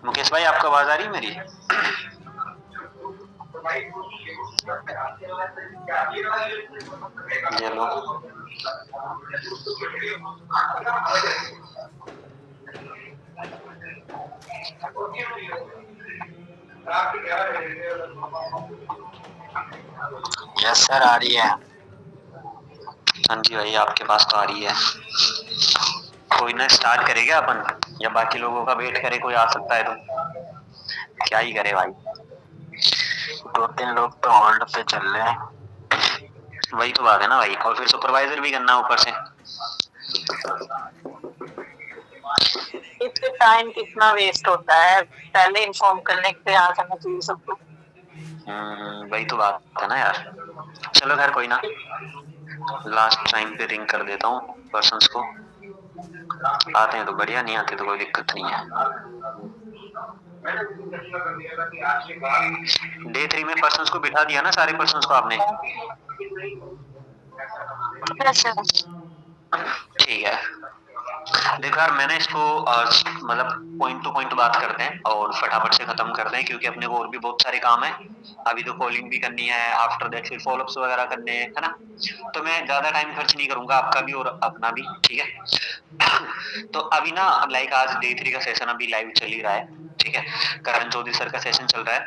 मुकेश भाई, आपको आवाज आ रही है मेरी? चलो। यस सर, आ रही है। हाँ जी भाई, आपके पास तो आ रही है। कोई ना, स्टार्ट करे क्या अपन, या बाकी लोगों का वेट करे? कोई आ सकता है तो क्या ही करे भाई। 2-3 लोग तो होल्ड पे चल रहे हैं। वही तो बात है ना भाई, और फिर सुपरवाइजर भी करना ऊपर से। इससे टाइम कितना वेस्ट होता है, पहले इन्फॉर्म करने के आ जाना चाहिए सबको। वही तो बात है ना यार। चलो खैर, कोई ना, लास्ट टाइम पे रिंग कर देता हूँ पर्सन्स को। आते हैं तो बढ़िया, नहीं आते तो कोई दिक्कत नहीं है। डे 3 में पर्सन्स को बिठा दिया ना, सारे पर्सन्स को आपने? ठीक है। देखो यार, मैंने इसको मतलब पॉइंट टू पॉइंट बात करते हैं और फटाफट से खत्म करते हैं, क्योंकि अपने को और भी बहुत सारे काम है। अभी तो कॉलिंग भी करनी है, आफ्टर दैट फिर फॉलोअप्स वगैरह करने हैं, है ना? तो मैं ज्यादा टाइम खर्च नहीं करूंगा, आपका भी और अपना भी, ठीक है? तो अभी ना, लाइक आज डे 3 का सेशन अभी लाइव चल ही रहा है, ठीक है? करण चौधरी सर का सेशन चल रहा है।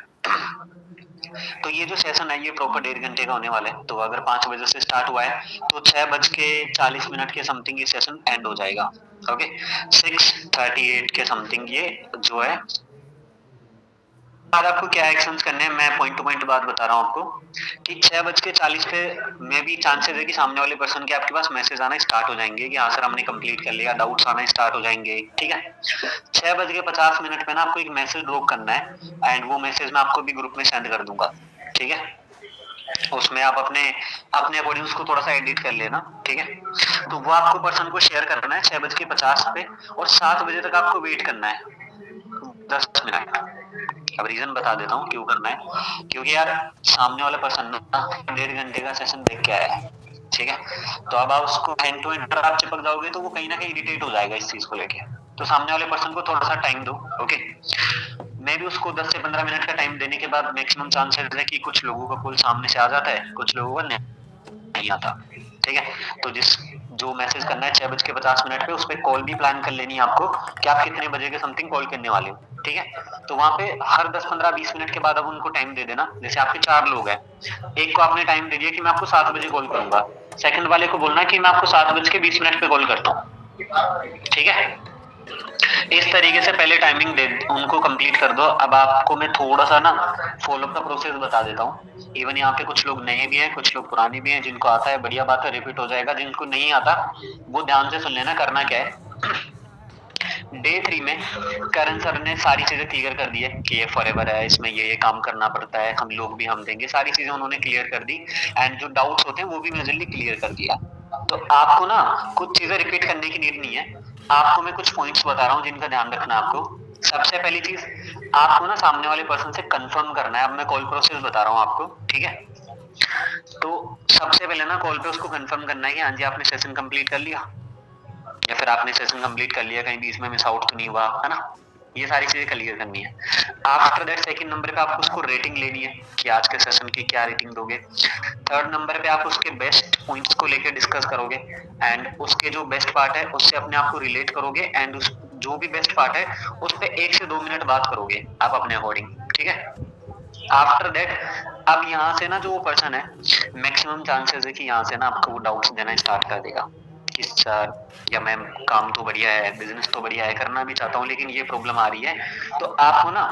तो ये जो सेशन है, ये प्रॉपर 1.5 घंटे का होने वाला है। तो अगर 5 बजे से स्टार्ट हुआ है तो 6:40 के समथिंग ये सेशन एंड हो जाएगा। ओके, 6:38 के समथिंग ये जो है, आज आपको क्या एक्शंस करने हैं, मैं पॉइंट टू पॉइंट बात बता रहा हूँ आपको कि 6:40 पे मे भी चांसेस है कि सामने वाले पर्सन के आपके पास मैसेज आना स्टार्ट हो जाएंगे कि हाँ सर हमने कंप्लीट कर लिया, डाउट्स आना स्टार्ट हो जाएंगे, ठीक है? 6:50 पे ना आपको एक मैसेज ड्रॉप करना है, एंड वो मैसेज मैं आपको भी ग्रुप में सेंड कर दूंगा, ठीक है? उसमें आप अपने अपने अकॉर्डिंग उसको थोड़ा सा एडिट कर लेना, ठीक है? तो वो आपको पर्सन को शेयर करना है 6:50 पे, और 7 बजे तक आपको वेट करना है 10 मिनट। अब रीजन बता देता हूँ क्यों करना है, क्योंकि यार सामने वाला पर्सन ना 1.5 घंटे का सेशन देख के आया है, ठीक है? तो अब आप उसको हैंड टू हैंड आप चिपक जाओगे तो वो कहीं ना कहीं इरिटेट हो जाएगा इस चीज को लेके। तो सामने वाले पर्सन को थोड़ा सा टाइम दो, ओके? मैं भी उसको 10 से 15 मिनट का टाइम देने के बाद मैक्सिमम चांसेस है कि कुछ लोगों का कॉल सामने से आ जाता है, कुछ लोगों का नहीं आता, ठीक है? तो जो मैसेज करना है 6:50 पे, उस पर कॉल भी प्लान कर लेनी है आपको कि आप कितने बजे के समथिंग कॉल करने वाले हो, ठीक है? तो वहां पे हर 10-15-20 मिनट के बाद अब उनको टाइम दे देना। जैसे आपके 4 लोग हैं, एक को आपने टाइम दे दिया कि मैं आपको 7 बजे कॉल करूंगा, सेकंड वाले को बोलना है कि मैं आपको 7:20 पे कॉल करता हूँ, ठीक है? इस तरीके से पहले टाइमिंग दे उनको कंप्लीट कर दो। अब आपको मैं थोड़ा सा ना फॉलोअप का प्रोसेस बता देता हूँ। इवन यहाँ पे कुछ लोग नए भी हैं, कुछ लोग पुराने भी हैं। जिनको आता है बढ़िया बात है, रिपीट हो जाएगा। जिनको नहीं आता वो ध्यान से सुन लेना। करना क्या है, डे 3 में करण सर ने सारी चीजें क्लियर कर दी है कि ये फॉरएवर है, इसमें ये काम करना पड़ता है, हम लोग भी हम देंगे, सारी चीजें उन्होंने क्लियर कर दी। एंड जो डाउट्स होते हैं वो भी मेजरली क्लियर कर दिया। तो आपको ना कुछ चीजें रिपीट करने की नीड नहीं है। आपको मैं कुछ पॉइंट्स बता रहा हूँ जिनका ध्यान रखना है आपको। सबसे पहली चीज, आपको ना सामने वाले पर्सन से कंफर्म करना है। अब मैं कॉल प्रोसेस बता रहा हूँ आपको, ठीक है? तो सबसे पहले ना कॉल पे उसको कंफर्म करना है कि हाँ जी आपने सेशन कंप्लीट कर लिया, या फिर आपने सेशन कंप्लीट कर लिया, कहीं बीच में मिस आउट तो नहीं हुआ, है ना? ये सारी चीजें क्लियर करनी है। आफ्टर दैट सेकंड नंबर पे आपको उसको रेटिंग लेनी है कि आज के सेशन की क्या रेटिंग दोगे। थर्ड नंबर पे आप उसके बेस्ट पॉइंट्स को लेकर डिस्कस करोगे, एंड उसके जो बेस्ट पार्ट है उससे अपने आप को रिलेट करोगे, एंड उस जो भी बेस्ट पार्ट है उस पे 1 से 2 मिनट बात करोगे आप अपने अकॉर्डिंग, ठीक है? आफ्टर दैट, अब यहाँ से ना जो वो पर्सन है, मैक्सिमम चांसेस है कि यहाँ से ना आपको वो डाउट्स देना स्टार्ट कर देगा कि सर या मैम, काम तो बढ़िया है, बिजनेस तो बढ़िया है, करना भी चाहता हूँ, लेकिन ये प्रॉब्लम आ रही है। तो आपको ना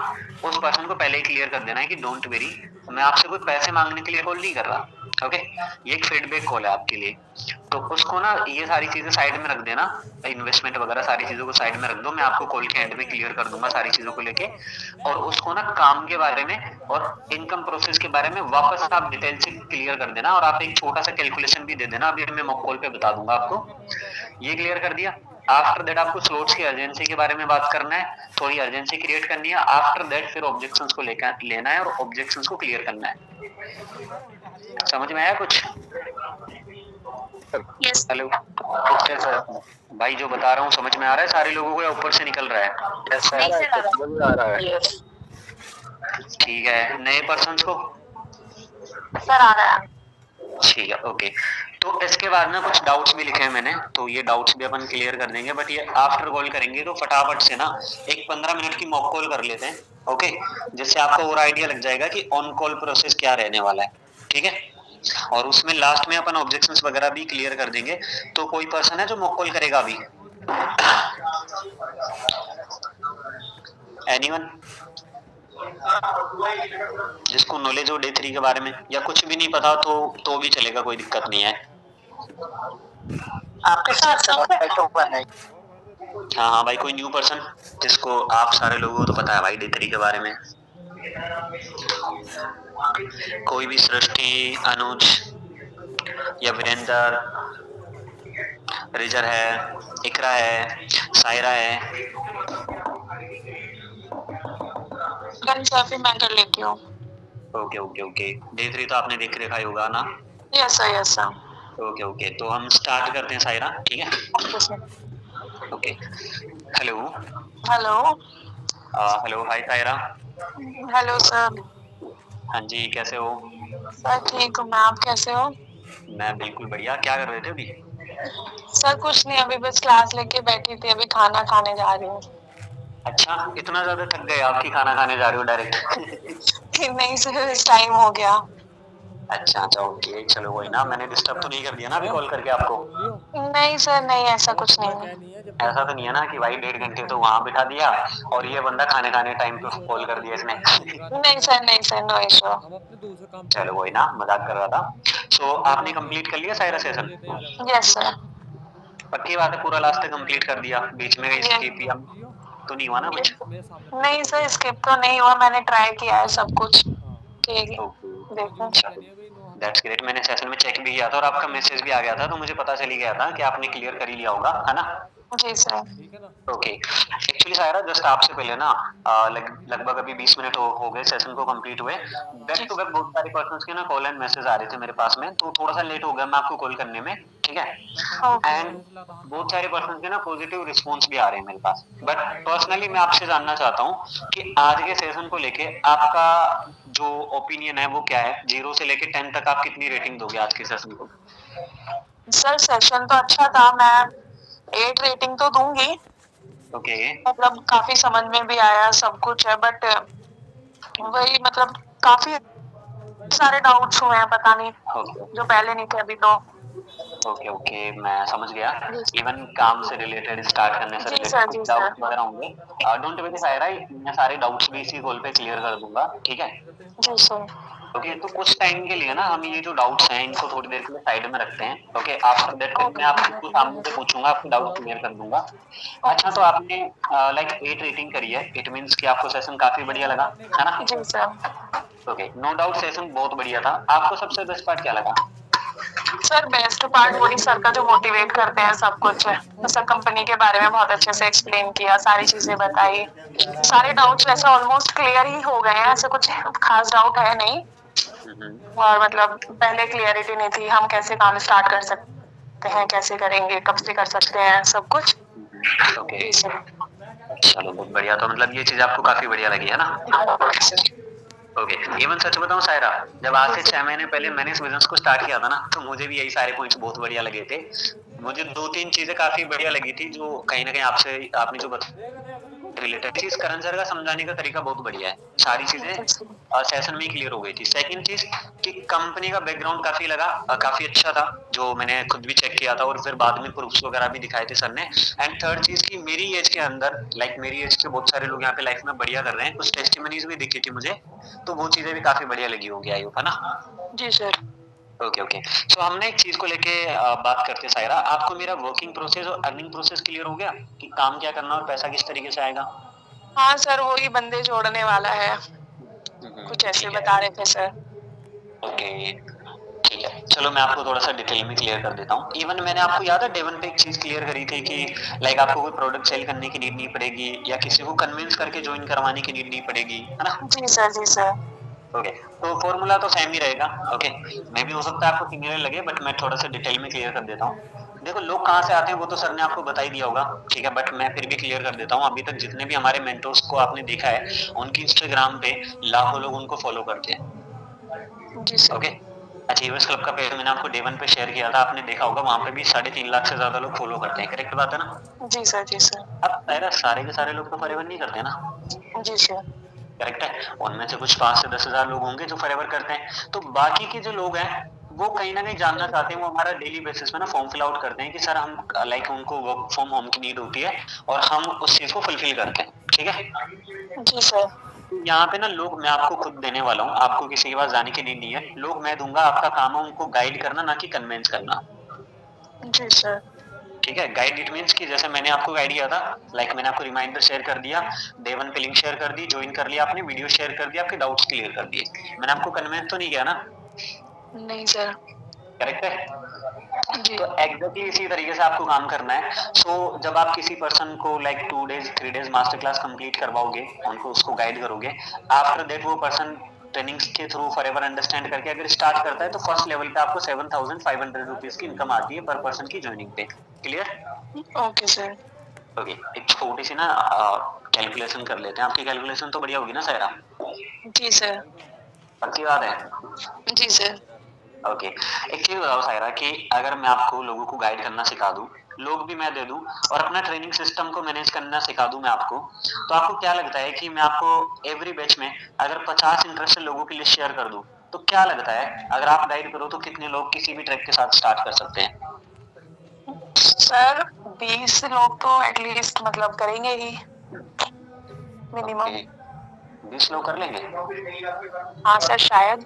उस पर्सन को पहले ही क्लियर कर देना है कि डोंट वेरी, मैं आपसे कोई पैसे मांगने के लिए कॉल नहीं कर रहा, ओके? ये एक फीडबैक कॉल है आपके लिए। तो उसको ना ये सारी चीजें साइड में रख देना, इन्वेस्टमेंट वगैरह सारी चीजों को साइड में रख दो। मैं आपको कॉल के एंड में क्लियर कर दूंगा सारी चीजों को लेके। और उसको ना काम के बारे में और इनकम प्रोसेस के बारे में वापस आप डिटेल से क्लियर कर देना, और आप एक छोटा सा कैलकुलेशन भी दे देना, अभी मैं मॉक कॉल पे बता दूंगा आपको। ये क्लियर कर दिया। आफ्टर दैट आपको स्लॉट्स की अर्जेंसी के बारे में बात करना है, थोड़ी अर्जेंसी क्रिएट करनी है। आफ्टर दैट फिर ऑब्जेक्शंस को लेकर लेना है और ऑब्जेक्शंस को क्लियर करना है। समझ में आया कुछ? Yes hello. ओके सर, भाई जो बता रहा हूँ समझ में आ रहा है सारे लोगों को या ऊपर से निकल रहा है? यस नहीं सर आ समझ में आ रहा है। यस ठीक है, नए पर्सन्स को? सर आ रहा है ठीक है, ओके। तो इसके बाद ना कुछ डाउट्स भी लिखे हैं मैंने, तो ये डाउट्स भी अपन क्लियर कर देंगे, बट ये आफ्टर कॉल करेंगे तो फटाफट से ना एक 15 मिनट की मॉक कॉल कर लेते हैं, ओके? जिससे आपको और आइडिया लग जाएगा कि ऑन कॉल प्रोसेस क्या रहने वाला है, ठीक है? और उसमें लास्ट में अपन ऑब्जेक्शंस वगैरह भी क्लियर कर देंगे। तो कोई पर्सन है जो मॉक कॉल करेगा अभी? एनीवन जिसको नॉलेज हो डे 3 के बारे में, या कुछ भी नहीं पता तो भी चलेगा, कोई दिक्कत नहीं है। आपके साथ सब ओपन है हाँ हाँ भाई, कोई न्यू पर्सन जिसको, आप सारे लोगों को तो पता है भाई डे 3 के बारे में। कोई भी, सृष्टि, अनुज या वीरेंद्र, रिजर है, इकरा है, सायरा है। फिर मैं कर लेती हूँ ओके ओके ओके, डे 3 तो आपने देख रखा ही होगा ना? यस सर ओके ओके, तो हम स्टार्ट करते हैं सायरा, ठीक है? Okay sir okay. Hello. Hello hello, hi Saira. Hello sir हाँ जी, कैसे हो? सर ठीक हूँ मैं आप कैसे हो मैं बिल्कुल बढ़िया। क्या कर रहे थे अभी? सर कुछ नहीं अभी बस क्लास लेके बैठी थी अभी खाना खाने जा रही हूँ अच्छा, इतना ज्यादा थक गए आपकी खाना खाने जा रहे हो डायरेक्ट? नहीं सर इस टाइम हो गया अच्छा अच्छा, ओके, चलो कोई ना। मैंने डिस्टर्ब तो नहीं कर दिया ना अभी कॉल करके आपको? नहीं सर नहीं ऐसा कुछ नहीं है ऐसा तो नहीं है ना कि भाई 1.5 घंटे तो वहां बिठा दिया और ये बंदा खाने खाने टाइम पे कॉल कर दिया इसने? नहीं सर नो इशू चलो कोई ना, मजाक कर रहा था। सो आपने कंप्लीट कर लिया सारा सेशन? यस सर पक्की बात है, पूरा लास्ट तक कंप्लीट कर दिया? बीच में स्किप या तो नहीं हुआ ना कुछ? नहीं सर स्किप तो नहीं हुआ मैंने ट्राई किया है सब कुछ ठीक है ओके, देखो चलो दैट्स ग्रेट। मैंने सेशन में चेक भी किया था और आपका मैसेज भी आ गया था, तो मुझे पता चल ही गया था कि आपने क्लियर कर ही लिया होगा, है ना? जी sir okay. Actually Saira, just आपसे पहले ना लगभग अभी 20 मिनट हो गए सेशन को कंप्लीट हुए। बैक टू बैक बहुत सारे पर्सन्स के ना कॉल एंड मैसेज आ रहे थे मेरे पास में, तो थोड़ा सा लेट हो गया मैं आपको कॉल करने में, ठीक है? ओके एंड बहुत सारे पर्सन के ना पॉजिटिव रिस्पॉन्स भी आ रहे हैं मेरे पास, बट पर्सनली मैं आपसे जानना चाहता हूँ कि आज के सेशन को लेके आपका जो ओपिनियन है वो क्या है? 0 से लेके 10 तक आप कितनी रेटिंग दोगे आज के सेशन को? सर सेशन तो अच्छा था मैं 8 रेटिंग तो दूंगी ओके मतलब काफी समझ में भी आया सब कुछ है बट वही मतलब काफी सारे डाउट्स हुए हैं पता नहीं ओके जो पहले नहीं थे अभी तो ओके ओके, मैं समझ गया। जी इवन काम से रिलेटेड, स्टार्ट करने से जी रिलेटेड सर कुछ जी सर डाउट्स वगैरह होंगे। डोंट वरी सायरा, मैं सारे डाउट्स भी इसी कॉल पे क्लियर कर दूंगा, ठीक है? जी सर ओके, तो कुछ टाइम के लिए ना हम ये जो डाउट्स हैं इनको थोड़ी देर के लिए साइड में रखते हैं, ओके? आफ्टर दैट फिर मैं आपको सामने से पूछूंगा, आपके डाउट क्लियर कर दूंगा। अच्छा, तो आपने लाइक 8 रेटिंग करी है, इट मींस कि आपको सेशन काफी बढ़िया लगा, है ना? जी sir okay, no doubt session बहुत बढ़िया था। आपको सबसे बेस्ट पार्ट क्या लगा? सर बेस्ट पार्ट वही सर का जो मोटिवेट करते हैं सब कुछ है तो सर कंपनी के बारे में बहुत अच्छे से एक्सप्लेन किया सारी चीजें बताई सारे डाउट्स वैसे ऑलमोस्ट क्लियर ही हो गए हैं ऐसे कुछ खास डाउट है नहीं और मतलब पहले क्लियरिटी नहीं थी हम कैसे काम स्टार्ट कर सकते हैं कैसे करेंगे कब से कर सकते हैं सब कुछ ओके, जी सर चलो बहुत बढ़िया। तो मतलब ये चीज आपको काफी बढ़िया लगी, है ना? ओके, इवन सच बताऊं सायरा, जब आज से 6 महीने पहले मैंने इस बिजनेस को स्टार्ट किया था ना, तो मुझे भी यही सारे पॉइंट्स बहुत बढ़िया लगे थे। मुझे 2-3 चीजें काफी बढ़िया लगी थी जो कहीं ना कहीं आपसे आपने जो रिलेटेड चीज, करण सर का समझाने का तरीका बहुत बढ़िया है। सारी चीजें सेशन में ही क्लियर हो गई थी। सेकंड चीज कि कंपनी का बैकग्राउंड काफी लगा, काफी अच्छा था, जो मैंने खुद भी चेक किया था और फिर बाद में प्रूफ्स वगैरह भी दिखाए थे सर ने। एंड थर्ड चीज कि मेरी एज के अंदर, लाइक मेरी एज के बहुत सारे लोग यहाँ पे लाइफ में बढ़िया कर रहे हैं, कुछ टेस्टिमनीज भी दिखी थी मुझे, तो वो चीजें भी काफी बढ़िया लगी होंगी, आई होप, है ना? जी सर ओके ओके, सो हमने एक चीज को लेके बात करते सायरा, आपको मेरा वर्किंग प्रोसेस और अर्निंग प्रोसेस क्लियर हो गया कि काम क्या करना और पैसा किस तरीके से आएगा? हाँ सर वही बंदे जोड़ने वाला है कुछ ऐसे ठीक है, बता रहे थे सर ओके, ठीक है। चलो मैं आपको थोड़ा सा डिटेल में क्लियर कर देता हूँ। इवन मैंने आपको याद है डेवन पे एक चीज क्लियर करी थी कि लाइक आपको कोई प्रोडक्ट सेल करने की नीड नहीं पड़ेगी या किसी को कन्विंस करके ज्वाइन करवाने की नीड नहीं पड़ेगी, है ना? जी सर जी सर ओके, तो फॉर्मूला तो सेम ही रहेगा। ओके, मे बी हो सकता है आपको सिमिलर लगे, बट मैं थोड़ा सा डिटेल में क्लियर कर देता हूँ। देखो लोग कहाँ से आते हैं वो तो सर ने आपको बता ही दिया होगा, ठीक है, बट मैं फिर भी क्लियर कर देता हूँ। अभी तक जितने भी हमारे मेंटोर्स को आपने देखा है, उनकी इंस्टाग्राम पे लाखों लोग उनको फॉलो करते हैं। जी सर। ओके, अचीवर्स क्लब का पेज मैंने आपको डे 1 पे शेयर किया था, आपने देखा होगा वहाँ पे भी 3.5 लाख से ज़्यादा लोग फॉलो करते हैं, करेक्ट बात है ना? जी सर, जी सर। अब सारा सारे के सारे लोग तो फॉरएवर नहीं करते ना, जी सर। करेक्ट है? उनमें से कुछ 5 से 10,000 लोग होंगे जो फॉरएवर करते हैं। तो बाकी के जो लोग हैं, वो कहीं न कहीं जानना चाहते हैं, वो हमारा डेली बेसिस पे ना फॉर्म फिल आउट करते हैं कि सर हम लाइक उनको वर्क फ्रॉम होम की नीड होती है और हम उस चीज़ को फुलफिल करते हैं, ठीक है? जी सर। यहाँ पे ना लोग मैं आपको खुद देने वाला हूँ, आपको किसी के पास जाने की नीड नहीं है। लोग मैं दूँगा, आपका काम है उनको गाइड करना, ना कि कन्विंस करना। जी सर। ठीक है? गाइड इट मीन्स कि जैसे मैंने आपको गाइड किया था, लाइक मैंने आपको रिमाइंडर शेयर कर दिया, डे 1 पे लिंक शेयर कर दी, जॉइन कर लिया आपने, वीडियो शेयर कर दिया, आपके डाउट्स क्लियर कर दिए। मैंने आपको कन्विंस तो नहीं किया ना? नहीं सर। करेक्ट है? जी। तो एग्ज़ैक्टली इसी तरीके से आपको काम करना है। सो जब आप किसी पर्सन को like 2 days, 3 days master class complete करवाओगे, उनको उसको गाइड करोगे, आफ्टर दैट वो पर्सन ट्रेनिंग्स के थ्रू फॉरएवर अंडरस्टैंड करके अगर स्टार्ट करता है, तो फर्स्ट लेवल पे आपको 7,500 रुपीज़ की इनकम आती है पर पर्सन की जॉइनिंग पे। क्लियर? Okay sir. ओके, एक छोटी-सी ना कैलकुलेशन कर लेते हैं। आपकी कैलकुलेशन तो बढ़िया होगी ना सायरा? जी सर। पक्की बात है? जी सर। ओके, एक चीज़ बताओ सायरा कि अगर मैं आपको लोगों को गाइड करना सिखा दूँ, लोग भी मैं दे दूँ और अपना ट्रेनिंग सिस्टम को मैनेज करना सिखा दूँ मैं आपको, तो आपको क्या लगता है कि मैं आपको एवरी बैच में अगर 50 इंटरेस्टेड लोगों की लिस्ट शेयर कर दूँ, तो क्या लगता है अगर आप गाइड करो तो कितने लोग किसी भी ट्रैक के साथ स्टार्ट कर सकते हैं? सर 20 लोग तो एटलीस्ट मतलब करेंगे ही मिनिमम। ओके, 20 लोग कर लेंगे? हाँ सर शायद।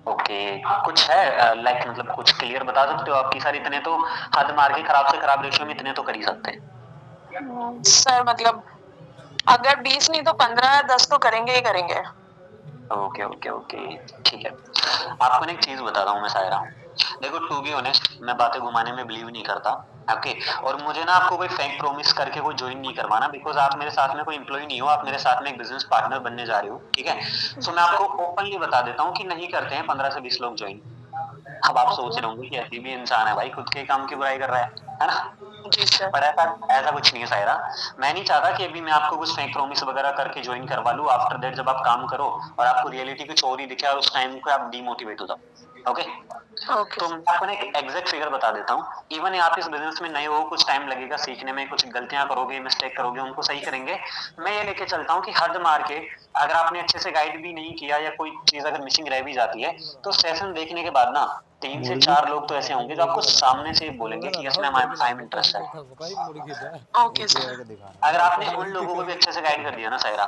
ओके, कुछ है लाइक मतलब कुछ क्लियर बता सकते हो आप कि सर इतने तो हद मार के खराब से खराब रेशियो में इतने तो कर ही सकते हैं? सर मतलब अगर 20 नहीं तो 15-10 तो करेंगे ही करेंगे। ओके, ओके, ओके, ठीक है। आपको ना एक चीज़ बताता हूँ मैं सायरा। देखो टू बी ऑनेस्ट मैं बातें घुमाने में बिलीव नहीं करता, ओके? और मुझे ना आपको कोई फेक प्रॉमिस करके कोई जॉइन नहीं करवाना बिकॉज़ आप मेरे साथ में कोई एम्प्लॉयी नहीं हो, आप मेरे साथ में एक बिज़नेस पार्टनर बनने जा रहे हो, ठीक है? सो मैं आपको ओपनली बता देता हूँ कि नहीं करते हैं 15 से 20 लोग जॉइन। अब आप सोच ओके। रहे होंगे कि ऐसी भी इंसान है भाई, खुद के काम की बुराई कर रहा है ना? जी सर। पर ऐसा ऐसा कुछ नहीं है सायरा। मैं नहीं चाहता कि अभी मैं आपको कुछ फेक प्रॉमिस वगैरह करके जॉइन करवा लूँ, आफ्टर दैट जब आप काम करो और आपको रियलिटी कुछ और ही दिखे और उस टाइम पे आप डीमोटिवेट हो जाओ, ओके? ओके तो सर। मैं आपको ना एक एग्ज़ैक्ट फिगर बता देता हूँ। इवन आप इस बिज़नेस में नए हो, कुछ टाइम लगेगा सीखने में, कुछ गलतियाँ करोगे, मिस्टेक करोगे, उनको सही करेंगे। मैं ये लेके चलता हूँ कि हद मार के अगर आपने अच्छे से गाइड भी नहीं किया या कोई चीज़ अगर मिसिंग रह भी जाती है, तो सेशन देखने के बाद ना 3 से 4 लोग तो ऐसे होंगे जो आपको सामने से बोलेंगे कि yes ma'am I am interested. Okay sir. अगर आपने उन लोगों को भी अच्छे से गाइड कर दिया ना सायरा,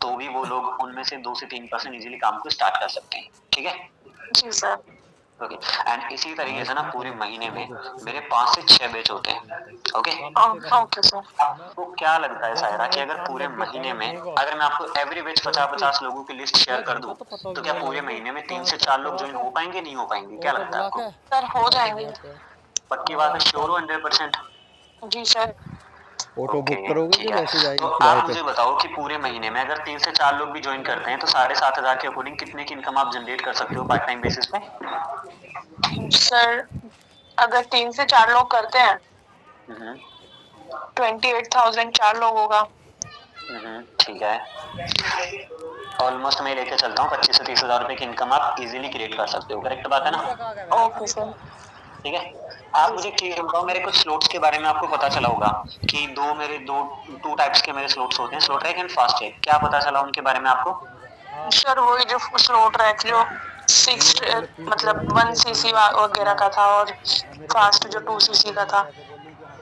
तो भी वो लोग उनमें से 2 से 3% ईज़िली काम को स्टार्ट कर सकते हैं, ठीक है? जी सर। ओके एंड इसी तरीके से ना पूरे महीने में मेरे 5 से 6 बैच होते हैं, ओके? Okay sir. आपको क्या लगता है सायरा कि अगर पूरे महीने में अगर मैं आपको एवरी बैच 50-50 लोगों की लिस्ट शेयर कर दूँ, तो क्या पूरे महीने में 3 से 4 लोग जॉइन हो पाएँगे, नहीं हो पाएँगे? क्या लगता है आपको? सर हो जाएंगे। पक्की बात है, श्योर हो 100%? जी सर। ऑटो ओके, बुक करोगे ठीक कि है। वैसे तो जाएगी किराए आप पे? मुझे बताओ कि पूरे महीने में अगर 3 से 4 लोग भी जॉइन करते हैं, तो 7,500 के अकॉर्डिंग कितने की इनकम आप जनरेट कर सकते हो पार्ट टाइम बेसिस पे? सर अगर 3 से 4 लोग करते हैं हुँ, हुँ। 28,000 4 लोगों का। हुँ, हुँ, ठीक है। ऑलमोस्ट मैं लेके चलता हूँ 25 से 30,000 रुपए की इनकम आप इज़िली क्रिएट कर सकते हो, करेक्ट बात है ना? Okay sir. ठीक है? आप जी मुझे एक सर। चीज़ बताओ मेरे कुछ स्लॉट्स के बारे में आपको पता चला होगा कि 2 टाइप्स के मेरे स्लॉट्स होते हैं, slow track and fast track. क्या पता चला उनके बारे में आपको? सर वही जो स्लो ट्रैक जो 6 मतलब 1 सीसी वगैरह का था और फास्ट जो 2 सीसी का था।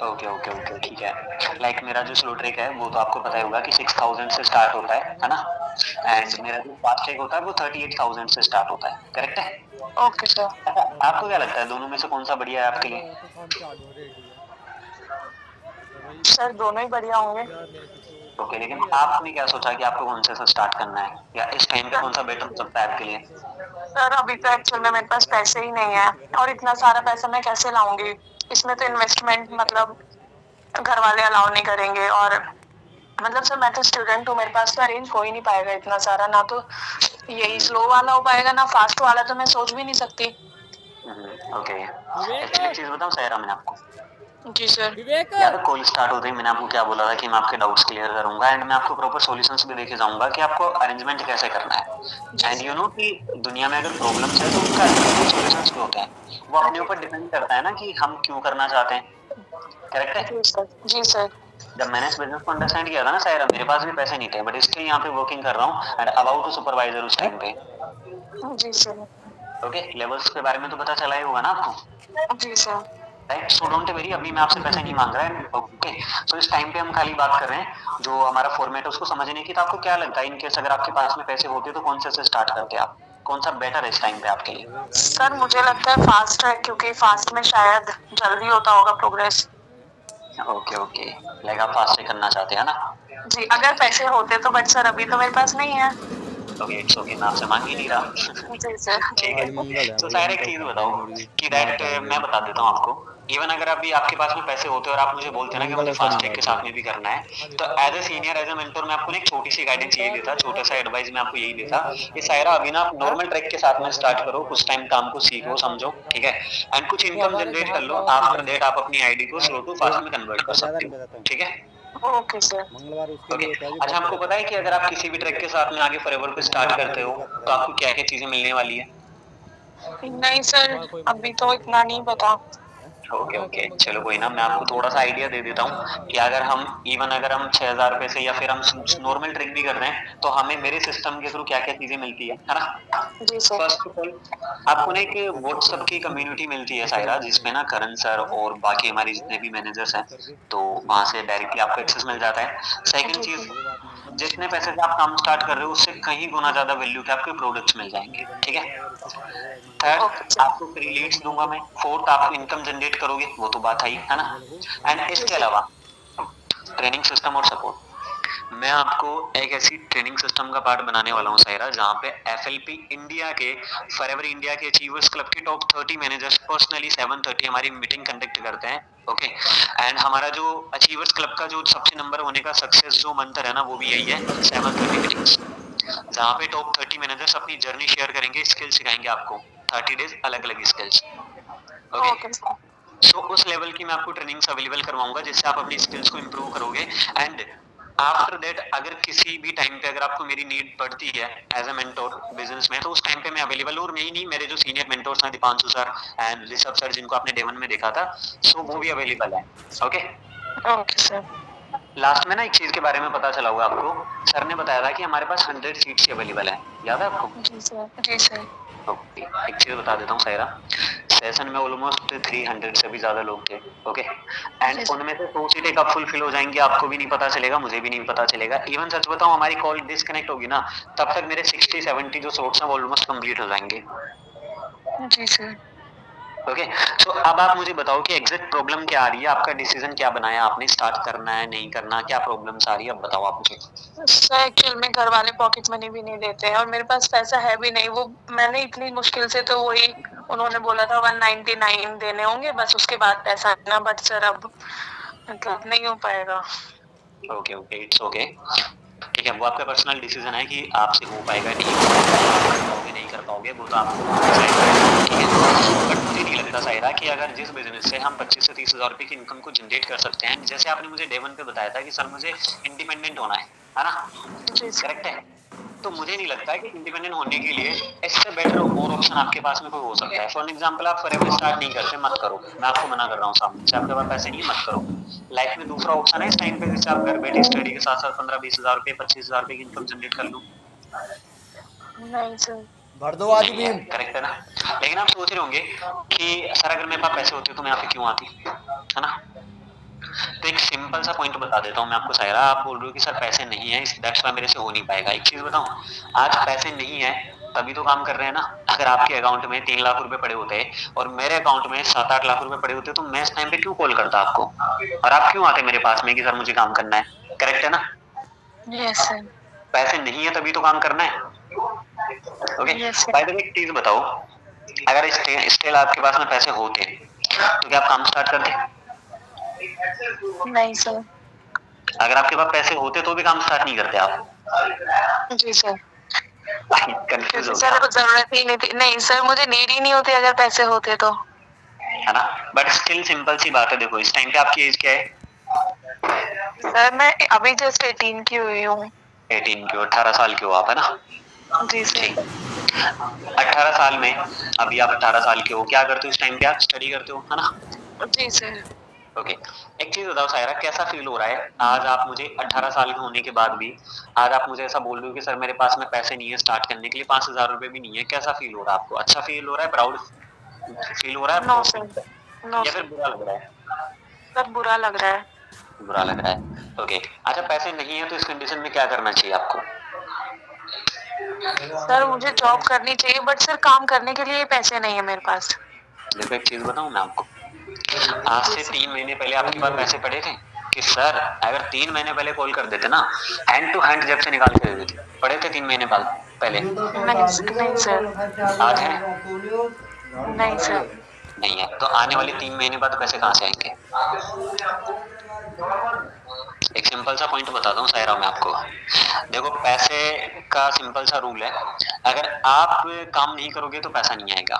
ओके, ओके, ओके, ठीक है। लाइक मेरा जो स्लो ट्रैक है वो तो आपको पता ही होगा कि 6,000 से स्टार्ट होता है ना? जी एंड सर। मेरा जो फास्ट ट्रैक होता है वो 38,000 से स्टार्ट होता है, करेक्ट है? Okay sir. अच्छा, आपको क्या लगता है दोनों में से कौन-सा बढ़िया है आपके लिए? सर दोनों ही बढ़िया होंगे। ओके, लेकिन आपने क्या सोचा कि आपको कौन से से स्टार्ट करना है? या इस टाइम पे सर कौन-सा बेटर हो सकता है आपके लिए? सर अभी तो एक्चुअल में मेरे पास पैसे ही नहीं है और इतना सारा पैसा मैं कैसे लाऊंगी। इसमें तो इन्वेस्टमेंट मतलब घर वाले अलाउ नहीं करेंगे और मतलब सर मैं तो स्टूडेंट हूँ, मेरे पास तो अरेंज हो ही नहीं पाएगा इतना सारा, ना तो यही स्लो वाला हो पाएगा ना फास्ट वाला, तो मैं सोच भी नहीं सकती। ओके, एक्चुअली एक चीज बताऊं सायरा मैं आपको, जी सर। याद है कॉल स्टार्ट होते ही मैंने आपको क्या बोला था कि मैं आपके डाउट्स क्लियर करूंगा एंड मैं आपको प्रॉपर सॉल्यूशंस भी देके जाऊंगा कि आपको अरेंजमेंट कैसे करना है। एंड यू नो कि दुनिया में अगर प्रॉब्लम्स है तो उनका सॉल्यूशंस भी होते हैं, वो अपने ऊपर डिपेंड करता है ना कि हम क्यों करना चाहते हैं। करेक्ट है। जी सर। जी सर। जब मैंने इस बिजनेस को अंडरस्टैंड किया था ना सायरा, मेरे पास भी पैसे नहीं थे बट स्टिल यहाँ पे वर्किंग कर रहा हूँ एंड अबाउट टू सुपरवाइजर उस टाइम पे। जी सर। ओके, लेवल्स के बारे में तो पता चला ही होगा ना आपको, जी sir. Right? So don't worry, अभी मैं आपसे पैसे नहीं मांग रहा है। ओके, सो इस टाइम पे हम खाली बात कर रहे हैं जो हमारा फॉर्मेट है उसको समझने की। तो आपको क्या लगता है इन केस अगर आपके पास में पैसे होते तो कौन से स्टार्ट करते आप, कौन सा बेटर है इस टाइम पे आपके लिए? सर मुझे लगता है फास्ट है, क्योंकि फास्ट में शायद जल्दी होता होगा प्रोग्रेस। ओके ओके, लाइक आप फास्ट से करना चाहते हैं ना? जी, अगर पैसे होते तो, बट सर अभी तो मेरे पास नहीं है। ओके, इट्स ओके, मैं आपसे मांग ही नहीं रहा। जी सर। ठीक है। आज मंगल है तो भाई, सायर हम एक तो चीज खाते बताओ हैं मुर्गी कि मार दैट डाल मैं देगी। बता देता हूँ आपको, इवन अगर अभी आपके पास में पैसे होते और आप मुझे बोलते ना कि मंगल मुझे है फास्ट ट्रैक शनिवार के को। साथ में भी करना है, तो as a senior as a mentor मैं आपको ना एक छोटी सी गाइडेंस यही देता, छोटा सा एडवाइस मैं आपको यही देता कि सायरा अभी ना आप नॉर्मल ट्रैक के साथ में स्टार्ट करो, कुछ टाइम काम को सीखो समझो, ठीक है, एंड कुछ इनकम जनरेट कर लो। आफ्टर दैट आप अपनी आईडी को स्लो टू फास्ट में कन्वर्ट कर सकते हो, ठीक है। Okay sir. मंगलवार उसके ओके, लिए होता है जो अच्छा व्रत आपको रहता पता है। है कि अगर आप किसी भी ट्रैक के साथ में आगे फॉरएवर पे स्टार्ट मंगलवार करते वाले हो व्रत तो रहेगा। आपको क्या क्या चीजें मिलने वाली है? नहीं सर, तुम्हारा कोई अभी मंगल तो का इतना नहीं पता। ओके ओके, चलो कोई ना, मैं आपको थोड़ा सा आइडिया दे देता हूँ कि अगर हम इवन अगर हम 6,000 रुपए से या फिर हम नॉर्मल ट्रिक भी कर रहे हैं तो हमें मेरे सिस्टम के थ्रू क्या क्या चीजें मिलती है ना। जी सर। फर्स्ट ऑफ ऑल आपको ना एक व्हाट्सएप की कम्युनिटी मिलती है सायरा, जिसमें ना करण सर और बाकी हमारे जितने भी मैनेजर्स हैं, तो वहां से डायरेक्टली आपको एक्सेस मिल जाता है। सेकंड जी चीज, सर। जितने पैसे से आप काम स्टार्ट कर रहे हो उससे कहीं गुना ज्यादा वैल्यू के आपके प्रोडक्ट्स मिल जाएंगे, ठीक है। Third, okay sir. आपको फ्री लीड्स दूंगा मैं। फोर्थ, आप इनकम जनरेट करोगे, वो तो बात आई है ना। एंड जी इसके सर। अलावा ट्रेनिंग सिस्टम और सपोर्ट, मैं आपको एक ऐसी ट्रेनिंग सिस्टम का पार्ट बनाने वाला हूँ सायरा, जहाँ पे एफएलपी इंडिया के, फॉरएवर इंडिया के अचीवर्स क्लब के टॉप 30 मैनेजर्स पर्सनली 7:30 हमारी मीटिंग कंडक्ट करते हैं। ओके, एंड हमारा जो अचीवर्स क्लब का जो सबसे नंबर होने का सक्सेस जो मंत्र है ना, वो भी यही है, 7:30 मीटिंग्स, जहाँ पे टॉप 30 मैनेजर्स अपनी जर्नी शेयर करेंगे, स्किल सिखाएंगे आपको 30 डेज अलग अलग skills. Okay, okay sir. So उस लेवल की मैं आपको ट्रेनिंग्स अवेलेबल करवाऊंगा जिससे आप अपनी स्किल्स को इंप्रूव करोगे। एंड आफ्टर दैट अगर किसी भी टाइम पे अगर आपको मेरी नीड पड़ती है एज अ मेंटोर बिजनेस में, तो उस टाइम पे मैं अवेलेबल हूँ। और मैं ही नहीं, मेरे जो सीनियर मेंटोर्स हैं Deepanshu sir and Rishabh sir जिनको आपने डे 1 में देखा था, सो वो जी भी सर। अवेलेबल है। Okay, okay sir. लास्ट में ना एक चीज के बारे में पता चला होगा आपको, सर ने बताया था कि हमारे पास 100 सीट्स अवेलेबल है, याद है आपको? जी सर। जी सर। ओके, एक चीज बता देता हूँ सायरा, सेशन में ऑलमोस्ट 300 से भी ज्यादा लोग थे। ओके, एंड जी सर। उनमें से 100 सीटें कब फुलफिल हो जाएंगी आपको भी नहीं पता चलेगा, मुझे भी नहीं पता चलेगा। इवन सच बताऊं, हमारी कॉल डिस्कनेक्ट होगी ना, तब तक मेरे 60-70 जो स्लॉट्स हैं वो ऑलमोस्ट कंप्लीट हो जाएंगे। जी सर। ओके, सो अब आप मुझे बताओ कि एग्जैक्ट प्रॉब्लम क्या आ रही है, आपका डिसीजन क्या बनाया आपने, स्टार्ट करना है नहीं करना, क्या प्रॉब्लम्स आ रही है, अब बताओ आप मुझे। सर एक्चुअल में घर वाले पॉकेट मनी भी नहीं देते हैं, और मेरे पास पैसा है भी नहीं। वो मैंने इतनी मुश्किल से, तो वही उन्होंने बोला था 199 देने होंगे बस, उसके बाद पैसा आना। बट सर अब मतलब नहीं हो पाएगा। ओके ओके, इट्स ओके, ठीक है, वो आपका पर्सनल डिसीजन है कि आपसे हो पाएगा नहीं हो पाएगा, आप कर पाओगे नहीं कर पाओगे, वो तो आपको डिसाइड करना है, ठीक है। बट मुझे नहीं लगता सायरा कि अगर जिस बिजनेस से हम 25 से 30 हजार रुपए की इनकम को जनरेट कर सकते हैं, जैसे आपने मुझे डे 1 पे बताया था कि सर मुझे इंडिपेंडेंट होना है ना, जी सर। करेक्ट है। तो मुझे नहीं लगता है कि इंडिपेंडेंट होने के लिए इससे बेटर और ऑप्शन आपके पास में कोई हो सकता है। फॉर एग्जांपल, आप फॉरएवर स्टार्ट नहीं करते, मत करो, मैं आपको मना कर रहा हूँ सामने से, आपके पास पैसे नहीं है, मत करो। लाइफ में दूसरा ऑप्शन है इस टाइम पे, जिससे आप घर बैठे स्टडी के साथ साथ 15-20 हजार रुपए, 25 हजार रुपए की इनकम जनरेट कर लो। नहीं सर। भर दो आज नहीं भी। है, करेक्ट है ना। लेकिन आप सोच रहे होंगे कि सर अगर मेरे पास पैसे होते तो मैं यहाँ पे क्यों आती, है ना। तो एक सिंपल सा पॉइंट बता देता हूँ मैं आपको सायरा, आप बोल रहे हो कि सर पैसे नहीं है, दैट्स व्हाई मेरे से हो नहीं पाएगा। एक चीज बताऊं, आज पैसे नहीं है तभी तो काम कर रहे हैं ना। अगर आपके अकाउंट में 3 लाख रुपए पड़े होते और मेरे अकाउंट में 7-8 लाख रुपए पड़े होते, तो मैं इस टाइम पे क्यों कॉल करता आपको, और आप क्यों आते मेरे पास में कि सर मुझे काम करना है, करेक्ट है ना। Yes sir. पैसे नहीं है तभी तो काम करना है। Okay, yes by sir. The way एक चीज बताओ, अगर स्टिल आपके पास में पैसे होते तो क्या आप काम स्टार्ट करते? नहीं सर। अगर आपके पास पैसे होते तो भी काम स्टार्ट नहीं करते आप? जी सर। कंफ्यूज़ क्योंकि हो गया सर आप, ज़रूरत ही नहीं थी। नहीं सर, मुझे नीड ही नहीं होती अगर पैसे होते तो। है ना? बट स्टिल सिंपल सी बात है, देखो इस टाइम पे आपकी एज क्या है? सर मैं अभी जस्ट 18 की हुई हूँ। 18 की हो, 18 साल के हो आप, है ना? जी सर। ठीक। 18 साल में, अभी आप 18 साल के हो, क्या करते हो इस टाइम पे? आप स्टडी करते हो, है ना? जी सर। ओके। एक चीज़ बताओ सायरा, कैसा फ़ील हो रहा है आज आप मुझे 18 साल के होने के बाद भी, आज आप मुझे ऐसा बोल रहे हो कि सर मेरे पास में पैसे नहीं है स्टार्ट करने के लिए, ₹5000 भी नहीं है, कैसा फ़ील हो रहा है आपको? अच्छा फ़ील हो रहा है, प्राउड फ़ील हो रहा है नो आपको सर, नो या फिर सर। बुरा लग रहा है? सर बुरा लग रहा है। बुरा लग रहा है। ओके। अच्छा, पैसे नहीं है तो इस कंडीशन में क्या करना चाहिए आपको? सर मुझे जॉब करनी चाहिए बट सर काम करने के लिए पैसे नहीं है मेरे पास। देखो एक चीज़ बताऊँ मैं आपको, आज जी से सर। 3 महीने पहले आपके पास पैसे पड़े थे? कि सर अगर 3 महीने पहले कॉल कर देते ना, हैंड टू हैंड जेब से निकाल के दे देते। पड़े थे 3 महीने बाद पहले? नहीं सर। आज हैं? नहीं सर। नहीं है। तो आने वाले 3 महीने बाद पैसे कहाँ से आएँगे? एक सिंपल सा पॉइंट बताता हूँ सायरा मैं आपको। देखो पैसे का सिंपल सा रूल है, अगर आप काम नहीं करोगे तो पैसा नहीं आएगा,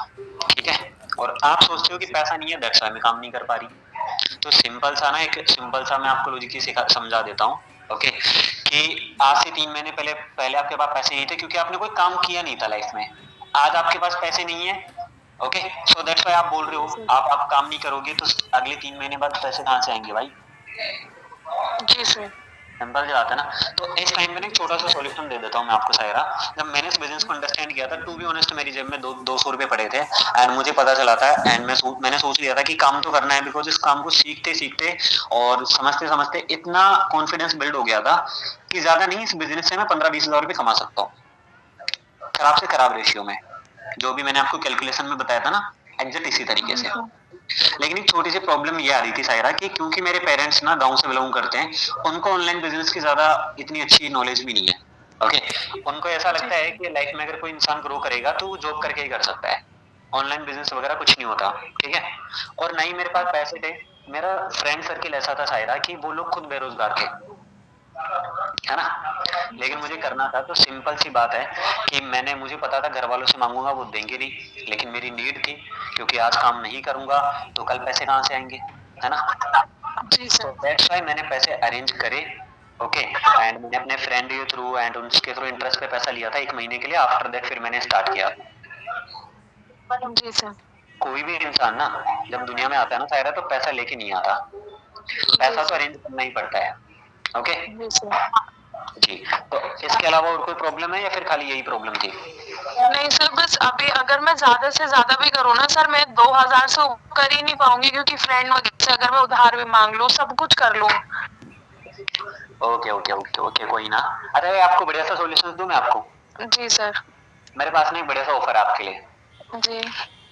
ठीक है? और आप सोचते हो कि पैसा नहीं है दैट्स व्हाई मैं काम नहीं कर पा रही। तो सिंपल सा ना, एक सिंपल सा मैं आपको लॉजिक सिखा समझा देता हूँ, ओके? कि आज से 3 महीने पहले पहले आपके पास पैसे नहीं थे क्योंकि आपने कोई काम किया नहीं था लाइफ में। आज आपके पास पैसे नहीं है, ओके? सो दैट्स व्हाई आप बोल रहे जी हो सर। आप काम नहीं करोगे तो अगले 3 महीने बाद पैसे कहाँ से आएँगे भाई? जी सर। सिंपल सी बात है ना। तो इस टाइम पे ना एक छोटा-सा सॉल्यूशन दे देता हूँ मैं आपको सायरा। जब मैंने इस बिज़नेस को अंडरस्टैंड किया था, टू बी ऑनेस्ट मेरी जेब में दो ₹200 पड़े थे एंड मुझे पता चला था एंड मैंने सोच लिया था कि काम तो करना है बिकॉज़ इस काम को सीखते-सीखते और समझते-समझते इतना कॉन्फिडेंस बिल्ड हो गया था कि ज़्यादा नहीं, इस बिज़नेस से मैं 15-20 हज़ार रुपए कमा सकता हूँ। खराब से खराब रेशियो में। जो भी मैंने आपको कैलकुलेशन में बताया था ना, एग्ज़ैक्ट इसी तरीके जी से। सर। लेकिन एक छोटी-सी प्रॉब्लम ये आ रही थी सायरा कि क्योंकि मेरे पेरेंट्स ना गाँव से बिलॉन्ग करते हैं, उनको ऑनलाइन बिज़नेस की ज़्यादा इतनी अच्छी नॉलेज भी नहीं है, ओके? उनको ऐसा जी लगता है सर। कि लाइफ़ में अगर कोई इंसान ग्रो करेगा तो वो जॉब करके ही कर सकता है। ऑनलाइन बिज़नेस वगैरह कुछ नहीं होता, ठीक है? और ना ही मेरे पास पैसे थे। मेरा फ्रेंड सर्किल ऐसा था सायरा कि वो लोग खुद बेरोज़गार थे। है ना? लेकिन जी मुझे सर। करना था तो सिंपल सी बात है कि मुझे पता था घरवालों से माँगूँगा वो देंगे नहीं, लेकिन मेरी नीड थी क्योंकि आज काम नहीं करूँगा तो कल पैसे कहाँ से आएँगे, है ना? जी तो सर। दैट्स व्हाई मैंने पैसे अरेंज करे, ओके? एंड मैंने अपने फ्रेंड के थ्रू एंड उसके थ्रू इंटरेस्ट पे पैसा लिया था 1 महीने के लिए, आफ्टर दैट फिर मैंने स्टार्ट किया। जी सर। कोई भी इंसान ना जब दुनिया में आता है ना सायरा, तो पैसा लेके नहीं आता, जी पैसा तो सर। अरेंज करना ही पड़ता है, ओके? जी सर। जी। तो इसके अलावा और कोई प्रॉब्लम है या फिर खाली यही प्रॉब्लम थी? नहीं सर, बस अभी अगर मैं ज़्यादा से ज़्यादा भी करूँ ना सर, मैं 2000 से ऊपर कर ही नहीं पाऊँगी क्योंकि फ्रेंड वगैरह से अगर मैं उधार भी माँग लूँ, सब कुछ कर लूँ। ओके, कोई ना। अरे आपको बढ़िया सा सॉल्यूशन दूँ मैं आपको? जी सर। मेरे पास ना एक बढ़िया सा ऑफर है आपके लिए। जी।